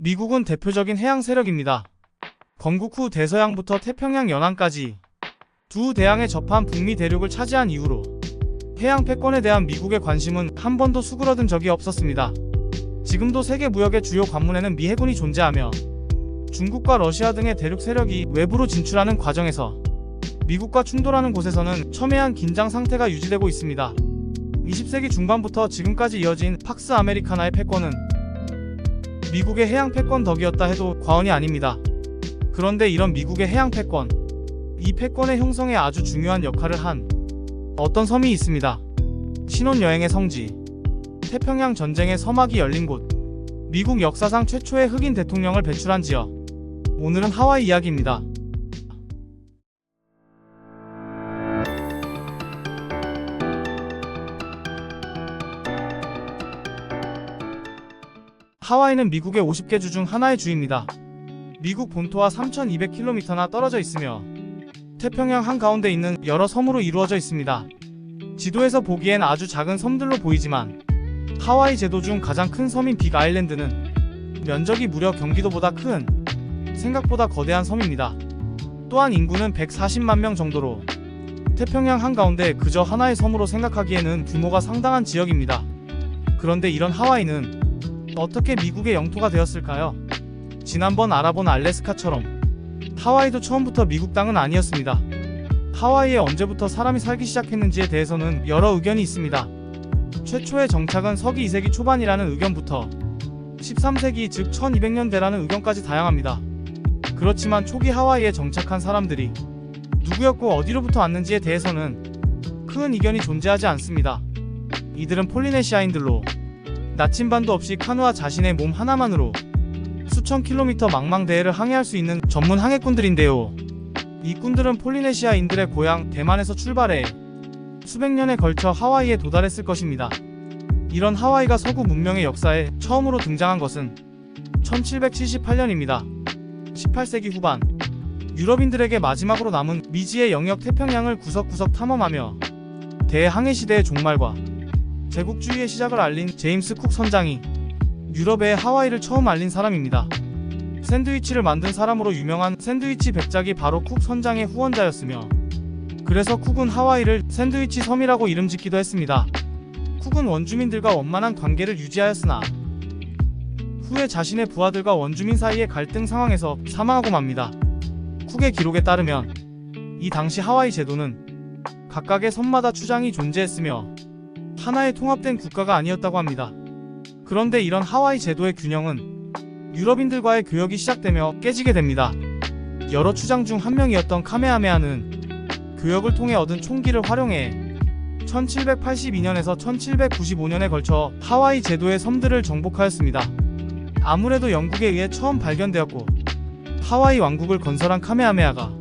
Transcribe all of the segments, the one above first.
미국은 대표적인 해양 세력입니다. 건국 후 대서양부터 태평양 연안까지 두 대양에 접한 북미 대륙을 차지한 이후로 해양 패권에 대한 미국의 관심은 한 번도 수그러든 적이 없었습니다. 지금도 세계 무역의 주요 관문에는 미 해군이 존재하며 중국과 러시아 등의 대륙 세력이 외부로 진출하는 과정에서 미국과 충돌하는 곳에서는 첨예한 긴장 상태가 유지되고 있습니다. 20세기 중반부터 지금까지 이어진 팍스 아메리카나의 패권은 미국의 해양 패권 덕이었다 해도 과언이 아닙니다. 그런데 이런 미국의 해양 패권, 이 패권의 형성에 아주 중요한 역할을 한 어떤 섬이 있습니다. 신혼여행의 성지, 태평양 전쟁의 서막이 열린 곳, 미국 역사상 최초의 흑인 대통령을 배출한 지역. 오늘은 하와이 이야기입니다. 하와이는 미국의 50개 주 중 하나의 주입니다. 미국 본토와 3,200km나 떨어져 있으며 태평양 한가운데 있는 여러 섬으로 이루어져 있습니다. 지도에서 보기엔 아주 작은 섬들로 보이지만 하와이 제도 중 가장 큰 섬인 빅 아일랜드는 면적이 무려 경기도보다 큰 생각보다 거대한 섬입니다. 또한 인구는 140만 명 정도로 태평양 한가운데 그저 하나의 섬으로 생각하기에는 규모가 상당한 지역입니다. 그런데 이런 하와이는 어떻게 미국의 영토가 되었을까요? 지난번 알아본 알래스카처럼 하와이도 처음부터 미국 땅은 아니었습니다. 하와이에 언제부터 사람이 살기 시작했는지에 대해서는 여러 의견이 있습니다. 최초의 정착은 서기 2세기 초반이라는 의견부터 13세기 즉 1200년대라는 의견까지 다양합니다. 그렇지만 초기 하와이에 정착한 사람들이 누구였고 어디로부터 왔는지에 대해서는 큰 이견이 존재하지 않습니다. 이들은 폴리네시아인들로 나침반도 없이 카누와 자신의 몸 하나만으로 수천 킬로미터 망망대해를 항해할 수 있는 전문 항해꾼들인데요. 이 꾼들은 폴리네시아인들의 고향 대만에서 출발해 수백 년에 걸쳐 하와이에 도달했을 것입니다. 이런 하와이가 서구 문명의 역사에 처음으로 등장한 것은 1778년입니다. 18세기 후반 유럽인들에게 마지막으로 남은 미지의 영역 태평양을 구석구석 탐험하며 대항해 시대의 종말과 제국주의의 시작을 알린 제임스 쿡 선장이 유럽에 하와이를 처음 알린 사람입니다. 샌드위치를 만든 사람으로 유명한 샌드위치 백작이 바로 쿡 선장의 후원자였으며 그래서 쿡은 하와이를 샌드위치 섬이라고 이름 짓기도 했습니다. 쿡은 원주민들과 원만한 관계를 유지하였으나 후에 자신의 부하들과 원주민 사이의 갈등 상황에서 사망하고 맙니다. 쿡의 기록에 따르면 이 당시 하와이 제도는 각각의 섬마다 추장이 존재했으며 하나의 통합된 국가가 아니었다고 합니다. 그런데 이런 하와이 제도의 균형은 유럽인들과의 교역이 시작되며 깨지게 됩니다. 여러 추장 중 한 명이었던 카메하메아는 교역을 통해 얻은 총기를 활용해 1782년에서 1795년에 걸쳐 하와이 제도의 섬들을 정복하였습니다. 아무래도 영국에 의해 처음 발견되었고 하와이 왕국을 건설한 카메하메아가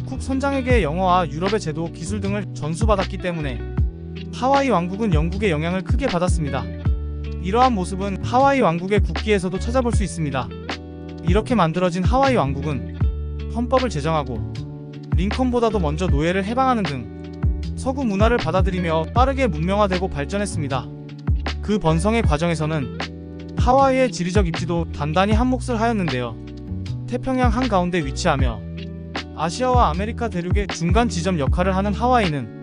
쿡 선장에게 영어와 유럽의 제도, 기술 등을 전수받았기 때문에 하와이 왕국은 영국의 영향을 크게 받았습니다. 이러한 모습은 하와이 왕국의 국기에서도 찾아볼 수 있습니다. 이렇게 만들어진 하와이 왕국은 헌법을 제정하고 링컨보다도 먼저 노예를 해방하는 등 서구 문화를 받아들이며 빠르게 문명화되고 발전했습니다. 그 번성의 과정에서는 하와이의 지리적 입지도 단단히 한 몫을 하였는데요. 태평양 한가운데 위치하며 아시아와 아메리카 대륙의 중간 지점 역할을 하는 하와이는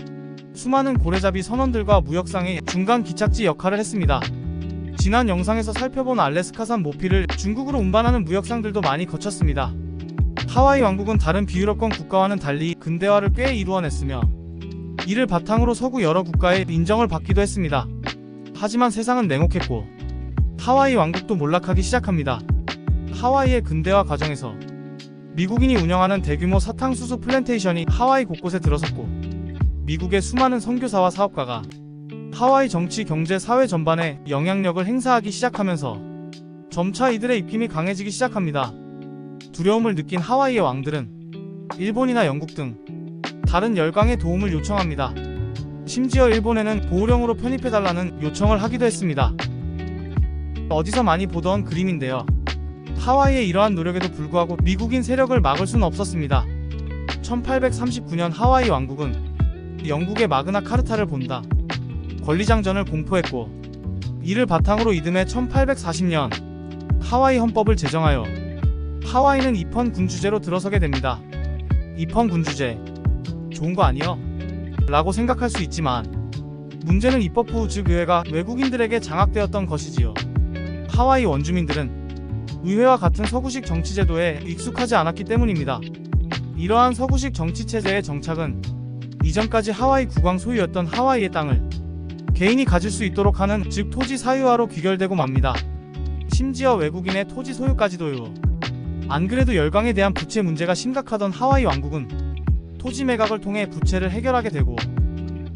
수많은 고래잡이 선원들과 무역상의 중간 기착지 역할을 했습니다. 지난 영상에서 살펴본 알래스카산 모피를 중국으로 운반하는 무역상들도 많이 거쳤습니다. 하와이 왕국은 다른 비유럽권 국가와는 달리 근대화를 꽤 이루어냈으며 이를 바탕으로 서구 여러 국가의 인정을 받기도 했습니다. 하지만 세상은 냉혹했고 하와이 왕국도 몰락하기 시작합니다. 하와이의 근대화 과정에서 미국인이 운영하는 대규모 사탕수수 플랜테이션이 하와이 곳곳에 들어섰고 미국의 수많은 선교사와 사업가가 하와이 정치, 경제, 사회 전반에 영향력을 행사하기 시작하면서 점차 이들의 입김이 강해지기 시작합니다. 두려움을 느낀 하와이의 왕들은 일본이나 영국 등 다른 열강의 도움을 요청합니다. 심지어 일본에는 보호령으로 편입해달라는 요청을 하기도 했습니다. 어디서 많이 보던 그림인데요. 하와이의 이러한 노력에도 불구하고 미국인 세력을 막을 수는 없었습니다. 1839년 하와이 왕국은 영국의 마그나 카르타를 본다 권리장전을 공포했고 이를 바탕으로 이듬해 1840년 하와이 헌법을 제정하여 하와이는 입헌 군주제로 들어서게 됩니다. 입헌 군주제 좋은 거 아니요? 라고 생각할 수 있지만 문제는 입법 후 즉 의회가 외국인들에게 장악되었던 것이지요. 하와이 원주민들은 의회와 같은 서구식 정치제도에 익숙하지 않았기 때문입니다. 이러한 서구식 정치체제의 정착은 이전까지 하와이 국왕 소유였던 하와이의 땅을 개인이 가질 수 있도록 하는 즉 토지 사유화로 귀결되고 맙니다. 심지어 외국인의 토지 소유까지도요. 안 그래도 열강에 대한 부채 문제가 심각하던 하와이 왕국은 토지 매각을 통해 부채를 해결하게 되고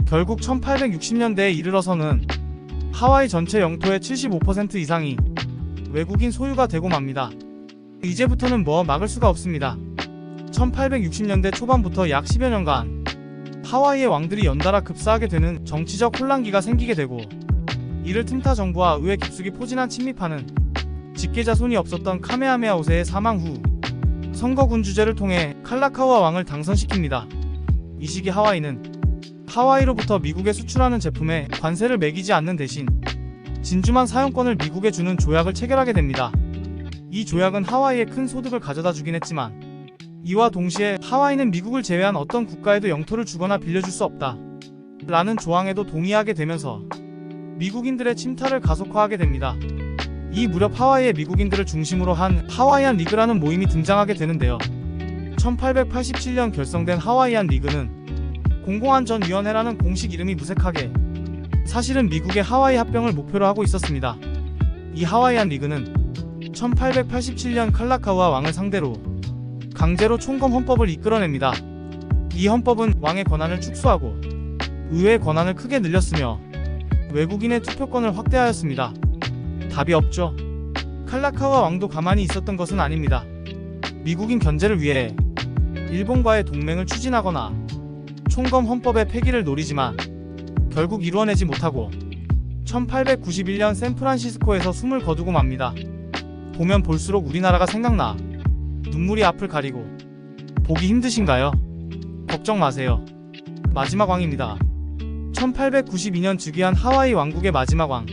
결국 1860년대에 이르러서는 하와이 전체 영토의 75% 이상이 외국인 소유가 되고 맙니다. 이제부터는 뭐 막을 수가 없습니다. 1860년대 초반부터 약 10여 년간 하와이의 왕들이 연달아 급사하게 되는 정치적 혼란기가 생기게 되고 이를 틈타 정부와 의회 깊숙이 포진한 침입하는 직계자손이 없었던 카메하메하 5세의 사망 후 선거 군주제를 통해 칼라카우아 왕을 당선시킵니다. 이 시기 하와이는 하와이로부터 미국에 수출하는 제품에 관세를 매기지 않는 대신 진주만 사용권을 미국에 주는 조약을 체결하게 됩니다. 이 조약은 하와이에 큰 소득을 가져다 주긴 했지만 이와 동시에 하와이는 미국을 제외한 어떤 국가에도 영토를 주거나 빌려줄 수 없다 라는 조항에도 동의하게 되면서 미국인들의 침탈을 가속화하게 됩니다. 이 무렵 하와이의 미국인들을 중심으로 한 하와이안 리그라는 모임이 등장하게 되는데요. 1887년 결성된 하와이안 리그는 공공안전위원회라는 공식 이름이 무색하게 사실은 미국의 하와이 합병을 목표로 하고 있었습니다. 이 하와이안 리그는 1887년 칼라카우아 왕을 상대로 강제로 총검 헌법을 이끌어냅니다. 이 헌법은 왕의 권한을 축소하고 의회의 권한을 크게 늘렸으며 외국인의 투표권을 확대하였습니다. 답이 없죠. 칼라카우아 왕도 가만히 있었던 것은 아닙니다. 미국인 견제를 위해 일본과의 동맹을 추진하거나 총검 헌법의 폐기를 노리지만 결국 이루어내지 못하고 1891년 샌프란시스코에서 숨을 거두고 맙니다. 보면 볼수록 우리나라가 생각나 눈물이 앞을 가리고 보기 힘드신가요? 걱정 마세요. 마지막 왕입니다. 1892년 즉위한 하와이 왕국의 마지막 왕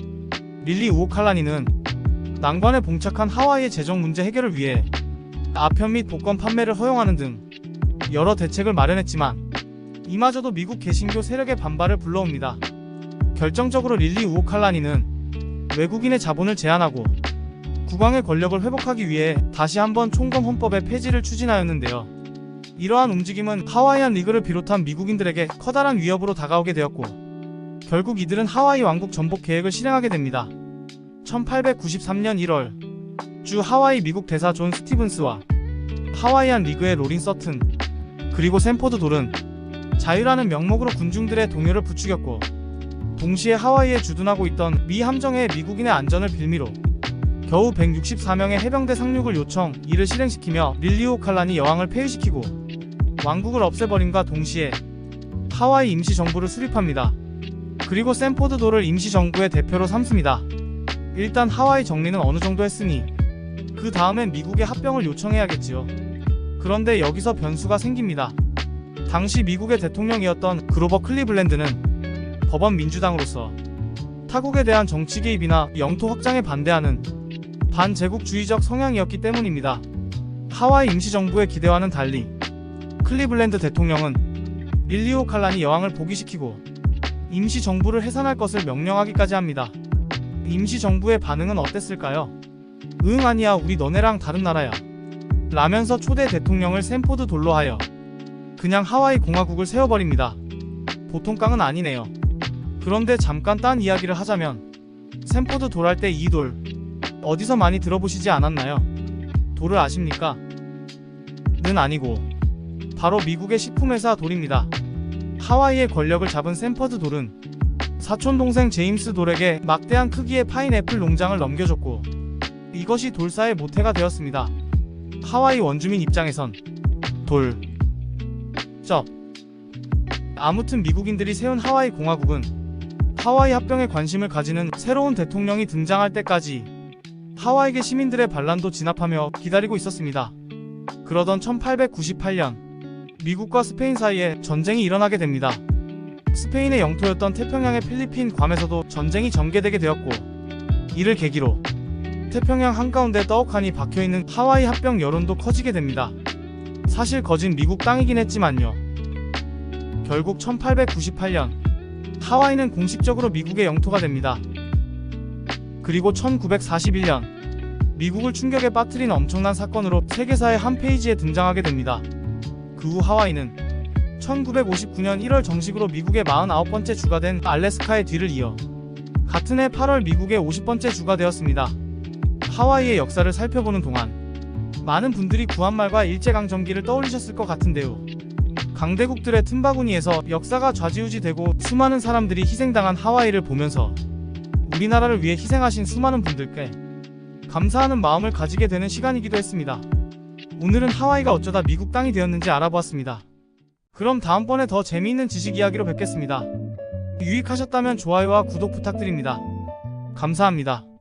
릴리 우오칼라니는 난관에 봉착한 하와이의 재정 문제 해결을 위해 아편 및 복권 판매를 허용하는 등 여러 대책을 마련했지만 이마저도 미국 개신교 세력의 반발을 불러옵니다. 결정적으로 릴리 우오칼라니는 외국인의 자본을 제한하고 국왕의 권력을 회복하기 위해 다시 한번 총검 헌법의 폐지를 추진하였는데요. 이러한 움직임은 하와이안 리그를 비롯한 미국인들에게 커다란 위협으로 다가오게 되었고 결국 이들은 하와이 왕국 전복 계획을 실행하게 됩니다. 1893년 1월 주 하와이 미국 대사 존 스티븐스와 하와이안 리그의 로린 서튼 그리고 샌포드 돌은 자유라는 명목으로 군중들의 동요를 부추겼고 동시에 하와이에 주둔하고 있던 미 함정의 미국인의 안전을 빌미로 겨우 164명의 해병대 상륙을 요청 이를 실행시키며 릴리 우오칼라니 여왕을 폐위시키고 왕국을 없애버림과 동시에 하와이 임시정부를 수립합니다. 그리고 샌포드 돌을 임시정부의 대표로 삼습니다. 일단 하와이 정리는 어느 정도 했으니 그 다음엔 미국의 합병을 요청해야겠지요. 그런데 여기서 변수가 생깁니다. 당시 미국의 대통령이었던 그로버 클리블랜드는 법원 민주당으로서 타국에 대한 정치 개입이나 영토 확장에 반대하는 반제국주의적 성향이었기 때문입니다. 하와이 임시정부의 기대와는 달리 클리블랜드 대통령은 릴리 우오칼라니 여왕을 복위시키고 임시정부를 해산할 것을 명령하기까지 합니다. 임시정부의 반응은 어땠을까요? 응 아니야 우리 너네랑 다른 나라야 라면서 초대 대통령을 샌포드 돌로 하여 그냥 하와이 공화국을 세워버립니다. 보통 깡은 아니네요. 그런데 잠깐 딴 이야기를 하자면 샌포드 돌 할 때 이 돌 어디서 많이 들어보시지 않았나요? 돌을 아십니까? 는 아니고 바로 미국의 식품회사 돌입니다. 하와이의 권력을 잡은 샌포드 돌은 사촌동생 제임스 돌에게 막대한 크기의 파인애플 농장을 넘겨줬고 이것이 돌사의 모태가 되었습니다. 하와이 원주민 입장에선 돌 쩝 아무튼 미국인들이 세운 하와이 공화국은 하와이 합병에 관심을 가지는 새로운 대통령이 등장할 때까지 하와이계 시민들의 반란도 진압하며 기다리고 있었습니다. 그러던 1898년 미국과 스페인 사이에 전쟁이 일어나게 됩니다. 스페인의 영토였던 태평양의 필리핀 괌에서도 전쟁이 전개되게 되었고 이를 계기로 태평양 한가운데 떡하니 박혀있는 하와이 합병 여론도 커지게 됩니다. 사실 거진 미국 땅이긴 했지만요. 결국 1898년 하와이는 공식적으로 미국의 영토가 됩니다. 그리고 1941년 미국을 충격에 빠뜨린 엄청난 사건으로 세계사의 한 페이지에 등장하게 됩니다. 그 후 하와이는 1959년 1월 정식으로 미국의 49번째 주가 된 알래스카의 뒤를 이어 같은 해 8월 미국의 50번째 주가 되었습니다. 하와이의 역사를 살펴보는 동안 많은 분들이 구한말과 일제강점기를 떠올리셨을 것 같은데요. 강대국들의 틈바구니에서 역사가 좌지우지되고 수많은 사람들이 희생당한 하와이를 보면서 우리나라를 위해 희생하신 수많은 분들께 감사하는 마음을 가지게 되는 시간이기도 했습니다. 오늘은 하와이가 어쩌다 미국 땅이 되었는지 알아보았습니다. 그럼 다음번에 더 재미있는 지식 이야기로 뵙겠습니다. 유익하셨다면 좋아요와 구독 부탁드립니다. 감사합니다.